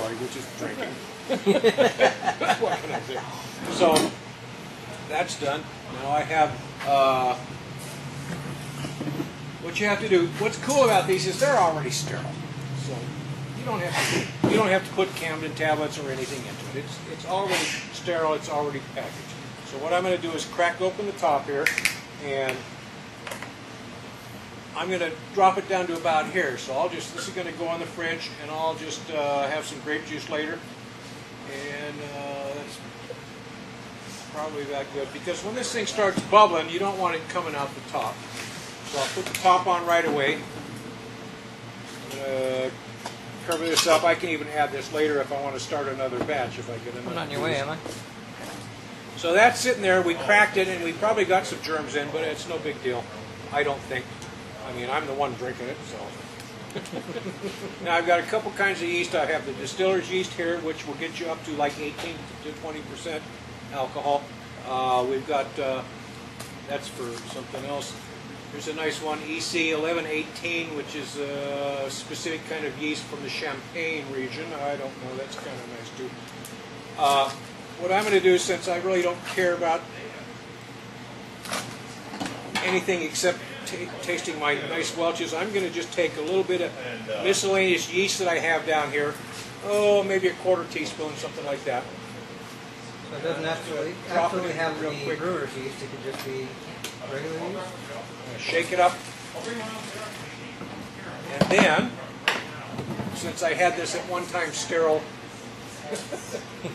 story, which is drinking. What can I say? So that's done. Now I have what you have to do. What's cool about these is they're already sterile, so you don't have to put Camden tablets or anything into it. It's already sterile. It's already packaged. So what I'm going to do is crack open the top here, and I'm going to drop it down to about here. So this is going to go on the fridge, and I'll just have some grape juice later. And that's probably about good, because when this thing starts bubbling, you don't want it coming out the top. So I'll put the top on right away. Cover this up. I can even add this later if I want to start another batch if I get enough. I'm on your way, am I? So that's sitting there. We cracked it, and we probably got some germs in, but it's no big deal. I don't think. I mean, I'm the one drinking it, so. Now I've got a couple kinds of yeast. I have the distiller's yeast here, which will get you up to like 18 to 20% alcohol. We've got, that's for something else. There's a nice one, EC 1118, which is a specific kind of yeast from the Champagne region. I don't know, that's kind of nice too. What I'm going to do, since I really don't care about anything except tasting my nice Welch's, I'm going to just take a little bit of miscellaneous yeast that I have down here. Oh, maybe a quarter teaspoon, something like that. So it doesn't actually have to be brewer's yeast, it could just be regular yeast? Shake it up. And then, since I had this at one time sterile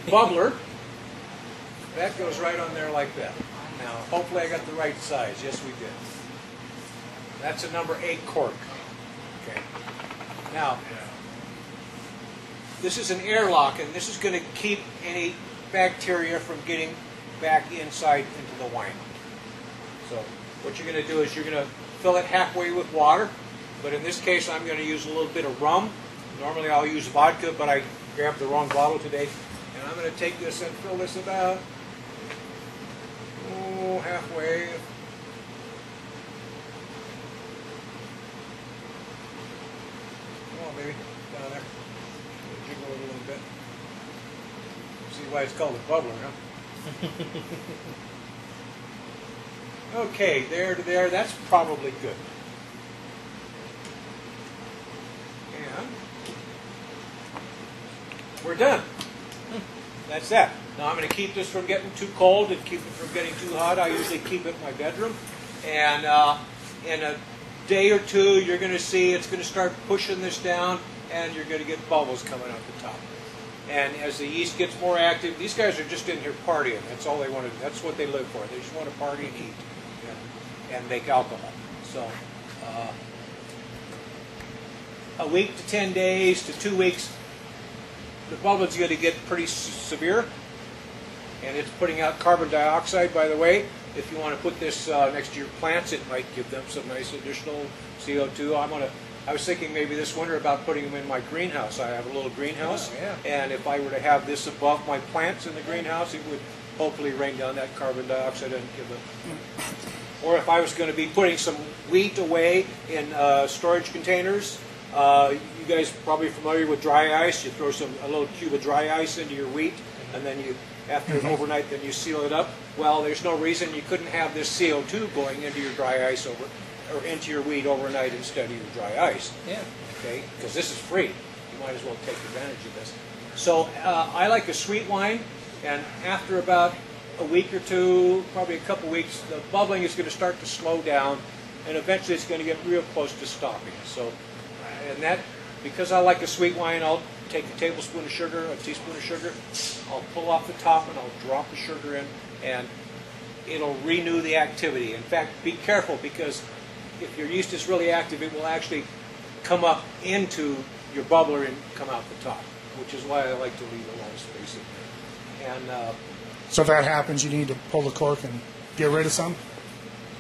bubbler, that goes right on there like that. Now, hopefully I got the right size. Yes, we did. That's a number 8 cork. Okay. Now, this is an airlock, and this is going to keep any bacteria from getting back inside into the wine. So, what you're going to do is you're going to fill it halfway with water, but in this case I'm going to use a little bit of rum. Normally I'll use vodka, but I grabbed the wrong bottle today. And I'm going to take this and fill this about halfway. Come on, baby, down there. Jiggle it a little bit. See why it's called a bubbler, huh? Okay, there to there, that's probably good. And we're done. That's that. Now I'm going to keep this from getting too cold and keep it from getting too hot. I usually keep it in my bedroom. And in a day or two, you're going to see it's going to start pushing this down, and you're going to get bubbles coming out the top. And as the yeast gets more active, these guys are just in here partying. That's all they want to do. That's what they live for. They just want to party and eat and make alcohol. So a week to 10 days to 2 weeks, the bubbling's going to get pretty severe, and it's putting out carbon dioxide, by the way. If you want to put this next to your plants, it might give them some nice additional CO2. I was thinking maybe this winter about putting them in my greenhouse. I have a little greenhouse, and if I were to have this above my plants in the greenhouse, it would hopefully rain down that carbon dioxide and give them. Or if I was going to be putting some wheat away in storage containers, you guys are probably familiar with dry ice. You throw a little cube of dry ice into your wheat, and then after overnight, then you seal it up. Well, there's no reason you couldn't have this CO2 going into your dry ice or into your wheat overnight instead of your dry ice. Yeah. Okay, because this is free. You might as well take advantage of this. So I like a sweet wine, and after about a week or two, probably a couple weeks, the bubbling is going to start to slow down, and eventually it's going to get real close to stopping. So, and that, because I like a sweet wine, I'll take a tablespoon of sugar, a teaspoon of sugar, I'll pull off the top and I'll drop the sugar in, and it'll renew the activity. In fact, be careful, because if your yeast is really active, it will actually come up into your bubbler and come out the top, which is why I like to leave a lot of space in there. And so if that happens, you need to pull the cork and get rid of some?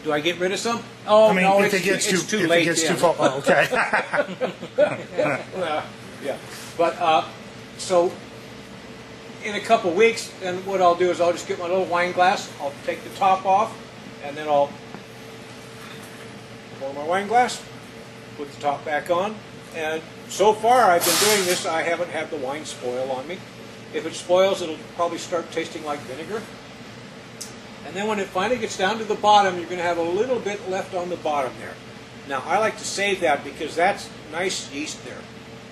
do I get rid of some? Oh, I mean, no, if it gets too late. If it gets too full. Oh, okay. Yeah. But, so, in a couple weeks, then what I'll do is I'll just get my little wine glass, I'll take the top off, and then I'll pour my wine glass, put the top back on, and so far I've been doing this, I haven't had the wine spoil on me. If it spoils, it'll probably start tasting like vinegar. And then when it finally gets down to the bottom, you're going to have a little bit left on the bottom there. Now, I like to save that because that's nice yeast there.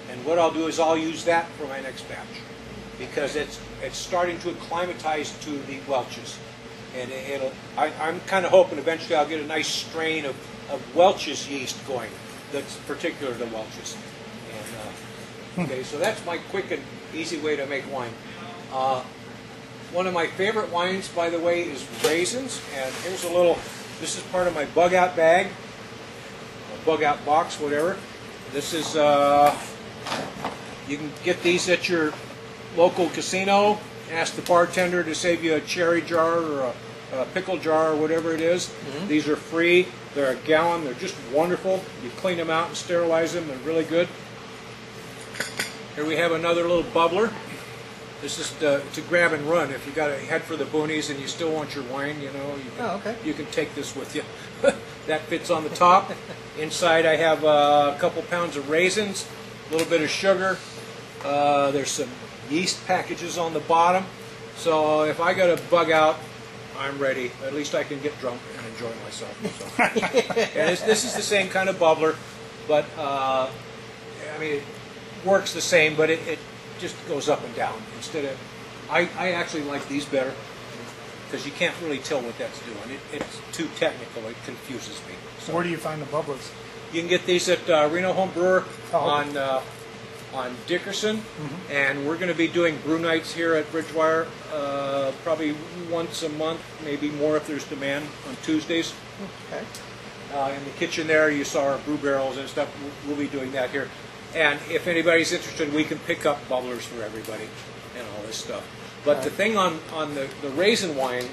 And what I'll do is I'll use that for my next batch because it's starting to acclimatize to the Welches. And I'm kind of hoping eventually I'll get a nice strain of Welches yeast going that's particular to Welches. And, okay, so that's my quick and easy way to make wine. One of my favorite wines, by the way, is raisins. And here's a little, this is part of my bug out bag, a bug out box, whatever. This is, you can get these at your local casino. Ask the bartender to save you a cherry jar or a pickle jar or whatever it is. Mm-hmm. These are free. They're a gallon. They're just wonderful. You clean them out and sterilize them. They're really good. Here we have another little bubbler. This is to grab and run. If you got to head for the boonies and you still want your wine, you know, you can take this with you. That fits on the top. Inside I have a couple pounds of raisins, a little bit of sugar. There's some yeast packages on the bottom. So if I got a bug out, I'm ready. At least I can get drunk and enjoy myself. So. And this is the same kind of bubbler, but I mean, it works the same, but it just goes up and down instead of. I actually like these better because you can't really tell what that's doing. It's too technical. It confuses me. So where do you find the bubblers? You can get these at Reno Home Brewer on Dickerson, and we're going to be doing brew nights here at Bridgewire probably once a month, maybe more if there's demand, on Tuesdays. Okay. In the kitchen there, you saw our brew barrels and stuff. We'll be doing that here. And if anybody's interested, we can pick up bubblers for everybody and all this stuff. But the thing on the raisin wine,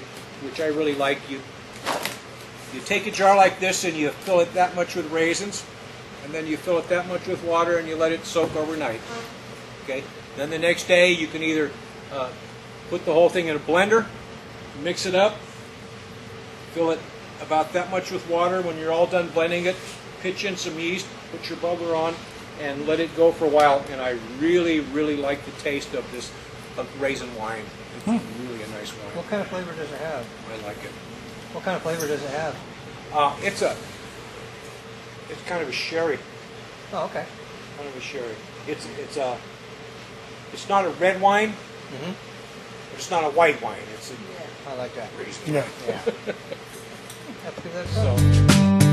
which I really like, you take a jar like this and you fill it that much with raisins, and then you fill it that much with water and you let it soak overnight. Okay. Then the next day you can either put the whole thing in a blender, mix it up, fill it about that much with water. When you're all done blending it, pitch in some yeast, put your bubbler on, and let it go for a while. And I really, really like the taste of this raisin wine. It's really a nice wine. What kind of flavor does it have? I like it. What kind of flavor does it have? It's kind of a sherry. Oh, okay. Kind of a sherry. It's not a red wine. But it's not a white wine. It's a I like that. raisin. Yeah. Yeah. Let's give that a try. So.